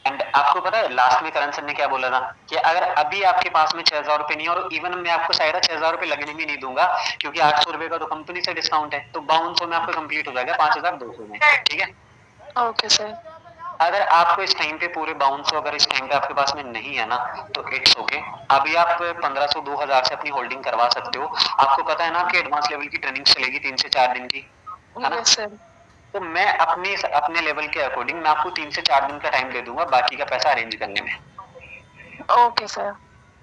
एंड आपको पता है लास्ट में करण सर ने क्या बोला था? कि अगर अभी आपके पास में ₹6000 नहीं है और इवन मैं आपको शायद ₹6000 लगने भी नहीं दूँगा क्योंकि ₹800 का तो कंपनी से डिस्काउंट है, तो 5200 में आपका कंप्लीट हो जाएगा 5200 में, ठीक है? Okay sir. अगर आपको इस टाइम पे पूरे 5200 अगर इस टाइम पे आपके पास में नहीं है ना, तो इट्स ओके। अभी आप 1500 2000 से अपनी होल्डिंग करवा सकते हो। आपको पता है ना आपकी एडवांस लेवल की ट्रेनिंग चलेगी 3 से 4 दिन की, है ना? Yes sir. तो मैं अपने लेवल के अकॉर्डिंग मैं आपको 3 से 4 दिन का टाइम दे दूँगा बाकी का पैसा अरेंज करने में। Okay sir.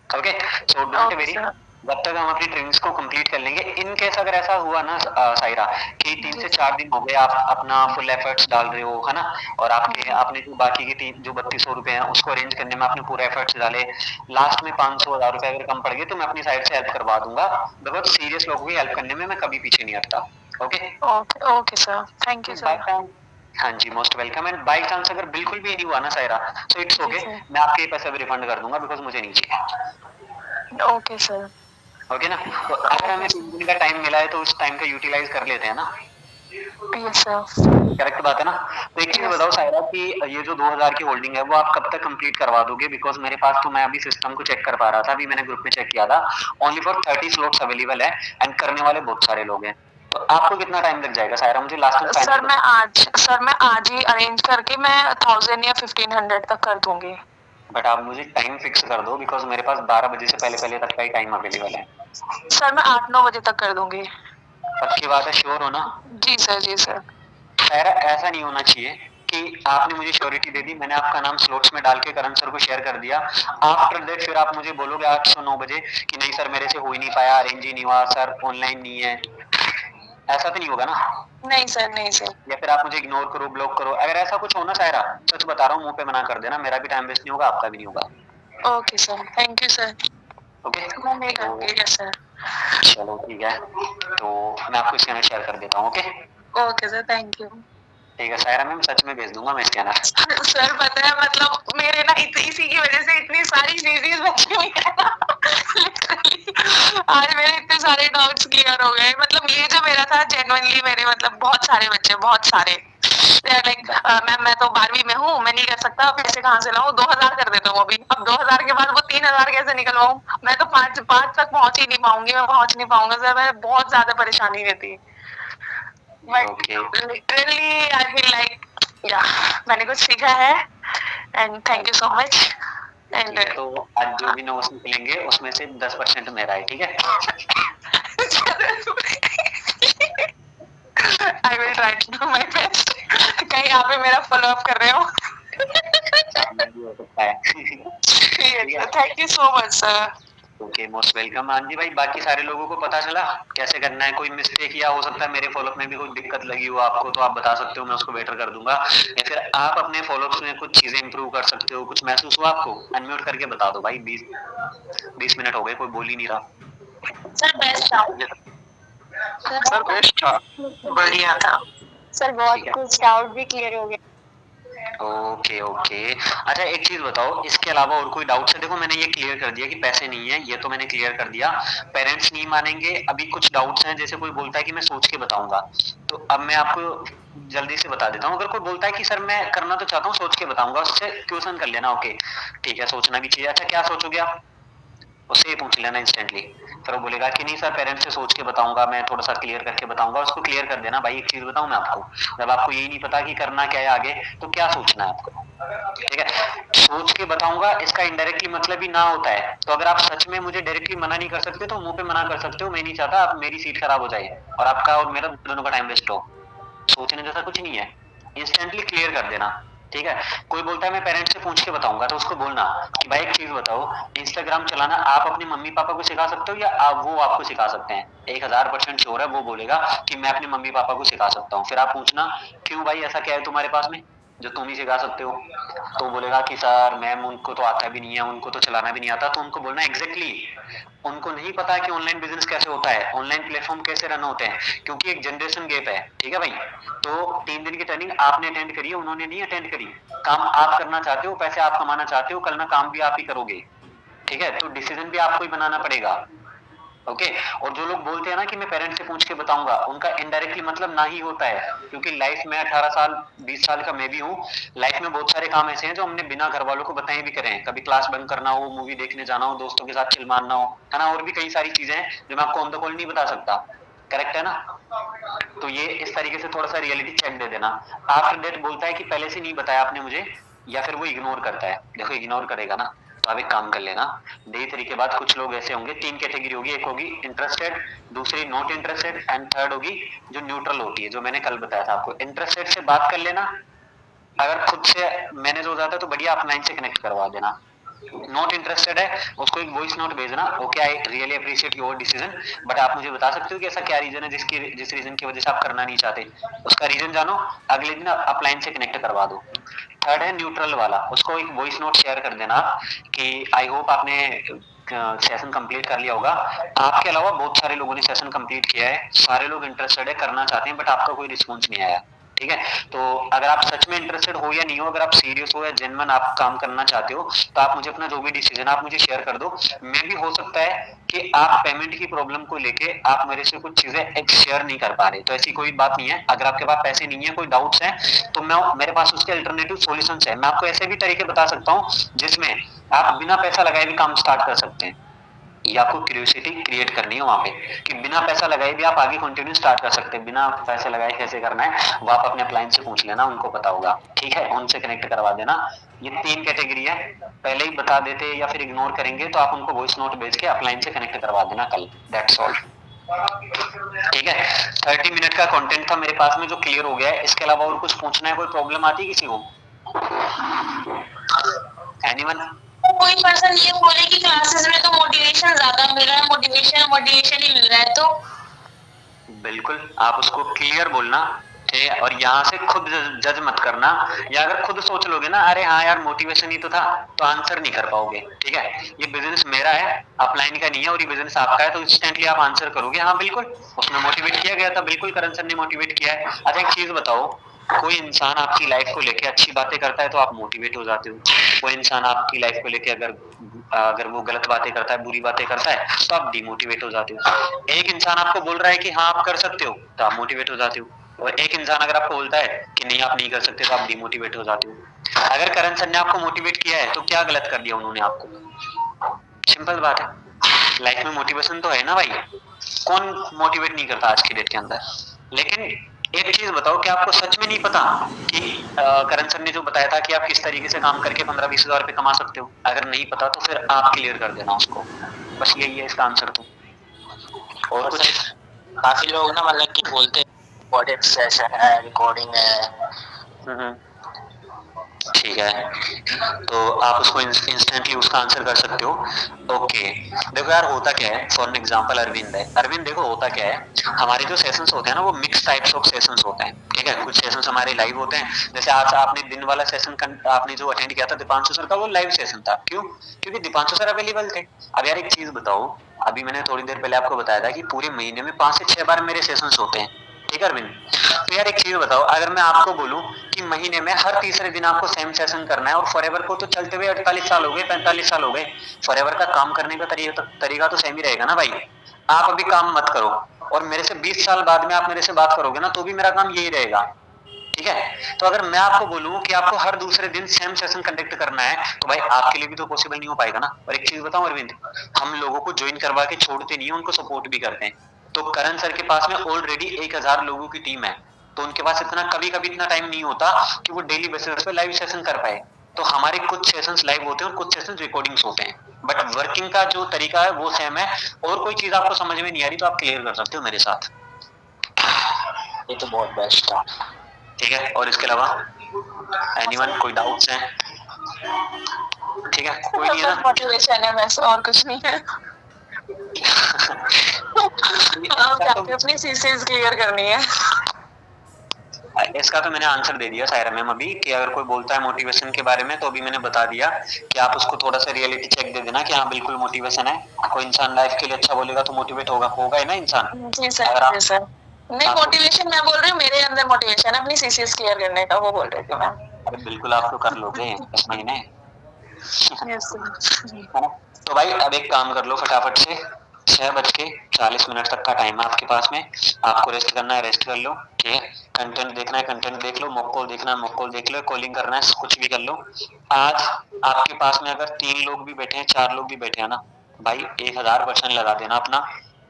Okay? So don't okay worry, sir. जब तक हम अपनी ट्रेनिंग्स को कंप्लीट कर लेंगे। इन केस अगर ऐसा हुआ ना सायरा कि 3 जी से सर। 4 दिन हो गए आप अपना फुल एफर्ट्स डाल रहे हो, है ना? और आपके जी। आपने जो बाकी के 3 जो ₹3200 हैं उसको अरेंज करने में आपने पूरे एफर्ट्स डाले। लास्ट में 500 हज़ार रुपए अगर कम पड़ गए तो मैं अपनी साइड से हेल्प करवा दूँगा। बिकॉज़ सीरियस लोगों की हेल्प करने में मैं कभी पीछे नहीं हटता। Okay? Okay, okay sir. Thank you bye sir. Chance, हाँ जी, most welcome. And by chance अगर बिल्कुल भी नहीं हुआ ना सायरा, सो इट्स जी ओके, सर। मैं आपके ये पैसे भी रिफंड कर दूँगा बिकॉज़ मुझे नहीं चाहिए। Okay sir. ओके ना? तो अगर ओके हमें 3 सर। दिन का टाइम मिला है तो उस टाइम का यूटिलाइज़ कर लेते हैं ना? Yes sir. करेक्ट बात है ना? तो एक चीज़ यस बताओ सर। सायरा कि ये जो 2000 की होल्डिंग है वो आप कब तक कंप्लीट करवा दोगे? बिकॉज़ मेरे पास तो मैं अभी सिस्टम को चेक कर पा रहा था, अभी मैंने ग्रुप में चेक किया था, ओनली फॉर 30 स्लॉट्स अवेलेबल है एंड करने वाले बहुत सारे लोग हैं। तो आपको कितना टाइम लग जाएगा सायरा, मुझे लास्ट में फाइनल बताओ? सर मैं आज ही अरेंज करके मैं 1000 या 1500 तक कर दूँगी। बट आप मुझे टाइम फिक्स कर दो, बिकॉज मेरे पास 12 बजे से पहले पहले तक का ही टाइम अवेलेबल है। सर मैं 8-9 बजे तक कर दूंगी। पक्की बात है, श्योर हो ना? जी सर, जी सर। खैर ऐसा नहीं होना चाहिए कि आपने मुझे श्योरिटी दे दी, मैंने आपका नाम स्लॉट्स में डाल के करण सर को शेयर कर दिया, आफ्टर दैट फिर आप मुझे बोलोगे 809 बजे कि नहीं सर मेरे से हो ही नहीं पाया, अरेंज ही नहीं हुआ सर, ऑनलाइन नहीं है। ऐसा तो नहीं होगा ना? नहीं सर, नहीं सर। या फिर आप मुझे इग्नोर करो, ब्लॉक करो, अगर ऐसा कुछ हो ना सायरा, सच बता रहा हूँ, मुंह पे मना कर देना, मेरा भी टाइम वेस्ट नहीं होगा, आपका भी नहीं होगा। Okay sir, thank you sir. Okay, मैं नहीं करूंगी। Yes sir. चलो ठीक है, तो मैं आपको स्कैनर शेयर कर देता हूँ। Okay okay sir, thank you. ठीक है सायरा मैम, सच में भेज दूंगा मैं स्कैनर। सर पता है मतलब मेरे ना इसी की वजह से इतनी सारी चीजें बची हुई है ना। Literally, आज मेरे इतने सारे डाउट्स क्लियर हो गए, मतलब ये जो मेरा था जेन्युइनली मेरे मतलब बहुत सारे बच्चे, बहुत सारे लाइक मैम मैं तो 12वीं में हूँ, मैं नहीं कर सकता, पैसे कहाँ से लाऊं, 2000 कर देता हूँ अभी, अब 2000 के बाद वो 3000 कैसे निकलवाऊं, मैं तो पाँच तक पहुंच ही नहीं पाऊंगी, मैं पहुंच नहीं पाऊंगा सर, मैं बहुत ज्यादा परेशानी रहती। But literally I feel like या मैंने कुछ सीखा है and thank you so much. And ठीक है, तो आज जो भी नोट्स निकलेंगे उसमें से 10% मेरा है, ठीक है? I will try to do my best. कहीं आप भी मेरा फॉलो अप कर रहे हो? शामिल भी हो सकता है। ठीक है, thank you so much sir. Okay most welcome. हाँ जी भाई, बाकी सारे लोगों को पता चला कैसे करना है? कोई मिस्टेक या हो सकता है मेरे फॉलोअप में भी कोई दिक्कत लगी हो आपको, तो आप बता सकते हो, मैं उसको बेटर कर दूंगा, या फिर आप अपने फॉलोअप्स में कुछ चीजें इंप्रूव कर सकते हो, कुछ महसूस हुआ आपको, अनम्यूट करके बता दो भाई। 20 मिनट हो गए, कोई बोल ही नहीं रहा। सर बेस्ट था। सर बेस्ट था, बढ़िया था सर, बहुत कुछ डाउट भी क्लियर हो गया। ओके ओके, अच्छा एक चीज बताओ, इसके अलावा और कोई डाउट है? देखो मैंने ये क्लियर कर दिया कि पैसे नहीं है, ये तो मैंने क्लियर कर दिया, पेरेंट्स नहीं मानेंगे। अभी कुछ डाउट्स हैं, जैसे कोई बोलता है कि मैं सोच के बताऊंगा, तो अब मैं आपको जल्दी से बता देता हूँ। अगर कोई बोलता है कि सर मैं करना तो चाहता हूँ, सोच के बताऊंगा, उससे क्वेश्चन कर लेना। ओके ठीक है, सोचना भी चाहिए। अच्छा क्या सोचोगे आप? उससे ही पूछ लेना इंस्टेंटली। फिर वो बोलेगा कि नहीं सर पेरेंट्स से सोच के बताऊंगा, मैं थोड़ा सा क्लियर करके बताऊंगा, उसको क्लियर कर देना। भाई एक चीज बताऊं मैं आपको, जब आपको यही नहीं पता कि करना क्या है आगे, तो क्या सोचना है आपको? ठीक है, सोच के बताऊंगा इसका इनडायरेक्टली मतलब ही ना होता है। तो अगर आप सच में मुझे डायरेक्टली मना नहीं कर सकते तो मुंह पे मना कर सकते हो, मैं नहीं चाहता आप मेरी सीट खराब हो जाए और आपका और मेरा दोनों का टाइम वेस्ट हो। सोचने जैसा कुछ नहीं है, इंस्टेंटली क्लियर कर देना। ठीक है, कोई बोलता है मैं पेरेंट्स से पूछ के बताऊंगा, तो उसको बोलना कि भाई एक चीज बताओ, इंस्टाग्राम चलाना आप अपने मम्मी पापा को सिखा सकते हो या आप वो आपको सिखा सकते हैं? 1000% श्योर है वो बोलेगा कि मैं अपने मम्मी पापा को सिखा सकता हूँ। फिर आप पूछना क्यों भाई, ऐसा क्या है तुम्हारे पास में जो तुम ही सिखा सकते हो? तो बोलेगा कि सर मैम उनको तो आता भी नहीं है, उनको तो चलाना भी नहीं आता। तो उनको बोलना एग्जैक्टली उनको नहीं पता कि ऑनलाइन बिजनेस कैसे होता है, ऑनलाइन प्लेटफॉर्म कैसे रन होते हैं, क्योंकि एक जनरेशन गैप है। ठीक है भाई, तो 3 दिन की ट्रेनिंग आपने अटेंड करी है, उन्होंने नहीं अटेंड करी। काम आप करना चाहते हो, पैसे आप कमाना चाहते हो, कल ना काम भी आप ही करोगे। ठीक है, तो डिसीजन भी आपको ही बनाना पड़ेगा। ओके, और जो लोग बोलते हैं ना कि मैं पेरेंट्स से पूछ के बताऊंगा, उनका इनडायरेक्टली मतलब ना ही होता है। क्योंकि लाइफ में 18 साल 20 साल का मैं भी हूँ, लाइफ में बहुत सारे काम ऐसे हैं जो हमने बिना घर वालों को बताए भी करे हैं। कभी क्लास बंक करना हो, मूवी देखने जाना हो, दोस्तों के साथ चिल मारना हो, है ना, और भी कई सारी चीजें हैं जो मैं आपको ऑन द कॉल नहीं बता सकता। करेक्ट है ना? तो ये इस तरीके से थोड़ा सा रियलिटी चेक दे देना। आफ्टर डेट बोलता है कि पहले से नहीं बताया आपने मुझे, या फिर वो इग्नोर करता है। देखो इग्नोर करेगा ना, तो आप एक काम कर लेना, डे 3 के बाद कुछ लोग ऐसे होंगे, 3 कैटेगरी होगी, एक होगी इंटरेस्टेड, दूसरी नॉट इंटरेस्टेड, एंड थर्ड होगी जो न्यूट्रल होती है, जो मैंने कल बताया था आपको। इंटरेस्टेड से बात कर लेना, अगर खुद से मैनेज हो जाता है तो बढ़िया, आप लाइन से कनेक्ट करवा देना। नॉट इंटरेस्टेड है, उसको एक वॉइस नोट भेजना, okay I really appreciate your decision, but आप मुझे बता सकते हो कि ऐसा क्या रीजन है जिस रीजन की वजह से आप करना नहीं चाहते, उसका रीजन जानो, अगले दिन आप लाइन से कनेक्ट करवा दो। थर्ड है न्यूट्रल वाला, उसको एक वॉइस नोट शेयर कर देना कि आई होप आपने सेशन कंप्लीट कर लिया होगा, आपके अलावा बहुत सारे लोगों ने सेशन कंप्लीट किया है, सारे लोग इंटरेस्टेड है, करना चाहते हैं, बट आपका कोई रिस्पॉन्स नहीं आया। ठीक है, तो अगर आप सच में इंटरेस्टेड हो या नहीं हो, अगर आप सीरियस हो या जेन्युइन आप काम करना चाहते हो, तो आप मुझे अपना जो भी डिसीजन आप मुझे शेयर कर दो। मैं भी हो सकता है कि आप पेमेंट की प्रॉब्लम को लेके आप मेरे से कुछ चीजें एक शेयर नहीं कर पा रहे, तो ऐसी कोई बात नहीं है। अगर आपके पास पैसे नहीं है, कोई डाउट्स है, तो मैं मेरे पास उसके अल्टरनेटिव सॉल्यूशंस है। मैं आपको ऐसे भी तरीके बता सकता हूँ जिसमें आप बिना पैसा लगाए भी काम स्टार्ट कर सकते हैं। ये आपको क्यूरियोसिटी क्रिएट करनी है वहाँ पे कि बिना पैसा लगाए भी आप आगे कंटिन्यू स्टार्ट कर सकते हैं। बिना पैसे लगाए कैसे करना है वो आप अपने क्लाइंट से पूछ लेना, उनको पता होगा, ठीक है? उनसे कनेक्ट करवा देना। ये 3 कैटेगरी है, पहले ही बता देते या फिर इग्नोर करेंगे तो आप उनको वॉइस नोट भेज के अपलाइन से कनेक्ट करवा देना कल, दैट्स ऑल। ठीक है, 30 मिनट का कंटेंट था मेरे पास में जो क्लियर हो गया है। इसके अलावा और कुछ पूछना है, कोई प्रॉब्लम आती है किसी को? एनीवन? कोई पर्सन ये बोले कि क्लासेस में तो मोटिवेशन ज्यादा मिल रहा है, मोटिवेशन मोटिवेशन ही मिल रहा है, तो बिल्कुल आप उसको क्लियर बोलना, ठीक है? और यहाँ से खुद जज मत करना, या अगर खुद सोच लोगे ना अरे हाँ यार मोटिवेशन ही तो था, तो आंसर नहीं कर पाओगे, ठीक है? ये बिजनेस मेरा है, अपलाइन का नहीं है, और ये बिजनेस आपका है, तो इंस्टेंटली आप आंसर करोगे हाँ बिल्कुल उसमें मोटिवेट किया गया था, बिल्कुल करण सर ने मोटिवेट किया है। अच्छा एक चीज बताओ, कोई इंसान आपकी लाइफ को लेके अच्छी बातें करता है तो आप मोटिवेट हो जाते हो, कोई इंसान आपकी लाइफ को लेके अगर अगर वो गलत बातें करता है, बुरी बातें करता है, तो आप डिमोटिवेट हो जाते हो। एक इंसान आपको बोल रहा है कि हाँ आप कर सकते हो, तो आप मोटिवेट हो जाते हो, और एक इंसान अगर आपको बोलता है कि नहीं आप नहीं कर सकते, तो आप डिमोटिवेट हो जाते हो। अगर करण सर ने आपको मोटिवेट किया है तो क्या गलत कर दिया उन्होंने आपको? सिंपल बात है, लाइफ में मोटिवेशन तो है ना भाई, कौन मोटिवेट नहीं करता आज की डेट के अंदर। लेकिन एक चीज बताओ, क्या आपको सच में नहीं पता कि करण सर ने जो बताया था कि आप किस तरीके से काम करके 15-20 हजार रुपए कमा सकते हो? अगर नहीं पता तो फिर आप क्लियर कर देना उसको, बस यही है इसका आंसर। तो और कुछ? काफी लोग ना मतलब कि बोलते रिकॉर्डेड सेशन है, रिकॉर्डिंग है। ठीक है, तो आप उसको इंस्टेंटली उसका आंसर कर सकते हो। ओके, देखो यार होता क्या है, फॉर एग्जांपल अरविंद है, अरविंद देखो होता क्या है, हमारे जो सेशंस होते हैं ना वो मिक्स टाइप्स ऑफ सेशंस होते हैं, ठीक है? कुछ सेशंस हमारे लाइव होते हैं, जैसे आज आपने दिन वाला सेशन आपने जो अटेंड किया था दीपांशु सर का, वो लाइव सेशन था। क्यों? क्योंकि दीपांशु सर अवेलेबल थे। अब यार एक चीज बताओ, अभी मैंने थोड़ी देर पहले आपको बताया था कि पूरे महीने में 5 से 6 बार मेरे सेशंस होते हैं, ठीक है अरविंद? तो यार एक चीज बताओ, अगर मैं आपको बोलूं कि महीने में हर तीसरे दिन आपको सेम सेशन करना है, और फॉरएवर को तो चलते हुए 48 साल हो गए, 45 साल हो गए, फॉरएवर का काम करने का तरीका तो सेम ही रहेगा ना भाई। आप अभी काम मत करो, और मेरे से 20 साल बाद में आप मेरे से बात करोगे ना, तो भी मेरा काम यही रहेगा, ठीक है? तो अगर मैं आपको बोलूं कि आपको हर दूसरे दिन सेम सेशन कंडक्ट करना है, तो भाई आपके लिए भी तो पॉसिबल नहीं हो पाएगा ना। और एक चीज बताऊं अरविंद, हम लोगों को ज्वाइन करवा के छोड़ते नहीं है, उनको सपोर्ट भी करते हैं। तो करण सर के पास में ऑलरेडी 1000 लोगों की टीम है, तो उनके पास इतना कभी कभी इतना टाइम नहीं होता कि वो डेली बेसिस पे लाइव सेशन कर पाए। तो हमारे कुछ सेशंस लाइव होते हैं और कुछ सेशंस रिकॉर्डिंग्स होते हैं, बट वर्किंग का जो तरीका है वो सेम है। और कोई चीज आपको समझ में नहीं आ रही तो आप क्लियर कर सकते हो मेरे साथ। ये तो बहुत बेस्ट था। ठीक है, और इसके अलावा एनीवन कोई डाउट्स हैं? ठीक है, कोई नहीं है ना? मोटिवेशन है वैसे, और कुछ नहीं है। आप जाके अपनी सीसीज क्लियर करनी है। इसका तो मैंने आंसर दे दिया सायरा मैम अभी, कि अगर कोई बोलता है मोटिवेशन के बारे में, तो अभी मैंने बता दिया कि आप उसको थोड़ा सा रियलिटी चेक दे देना कि हाँ बिल्कुल मोटिवेशन है। कोई इंसान लाइफ के लिए अच्छा बोलेगा तो मोटिवेट होगा होगा ही ना इंसान। जी सर, जी सर। नहीं मोटिवेशन मैं बोल रही हूँ, मेरे अंदर मोटिवेशन है अपनी सीसीज क्लियर करने का, वो बोल रही थी मैं। अरे बिल्कुल आप तो कर लोगे इस महीने। यस तो भाई अब एक काम कर लो फटाफट से, 6:40 तक का टाइम है आपके पास में, आपको रेस्ट करना है रेस्ट कर लो, ठीक है? कंटेंट देखना है कंटेंट देख लो, मॉक कॉल देखना है मॉक कॉल देख लो, कॉलिंग करना है कुछ भी कर लो। आज आपके पास में अगर 3 लोग भी बैठे हैं 4 लोग भी बैठे हैं ना भाई, 1000% लगा देना अपना,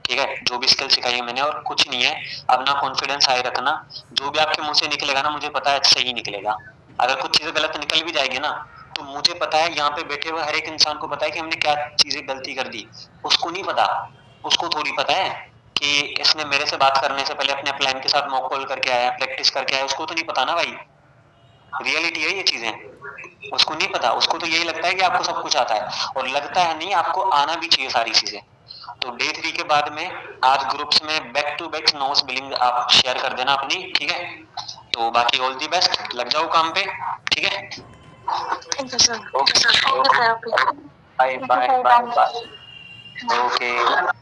ठीक है? जो भी स्किल सिखाई है मैंने, और कुछ नहीं है, अपना कॉन्फिडेंस हाई रखना। जो भी आपके मुंह से निकलेगा ना मुझे पता है सही निकलेगा। अगर कुछ चीजें गलत निकल भी जाएगी ना, तो मुझे पता है यहाँ पे बैठे हुए हर एक इंसान को पता है कि हमने क्या चीजें गलती कर दी। उसको नहीं पता, उसको थोड़ी पता है कि इसने मेरे से बात करने से पहले अपने प्लान के साथ मॉक कॉल करके आया, प्रैक्टिस करके आया, उसको तो नहीं पता ना भाई। रियलिटी है ये चीजें, उसको नहीं पता, उसको तो यही लगता है कि आपको सब कुछ आता है, और लगता है नहीं, आपको आना भी चाहिए सारी चीजें। तो डे 3 के बाद में आज ग्रुप्स में back to back notes billing आप शेयर कर देना अपनी, ठीक है? तो बाकी ऑल दी बेस्ट, लग जाओ काम पे, ठीक है? Thank you sir. Okay, bye bye bye bye, okay.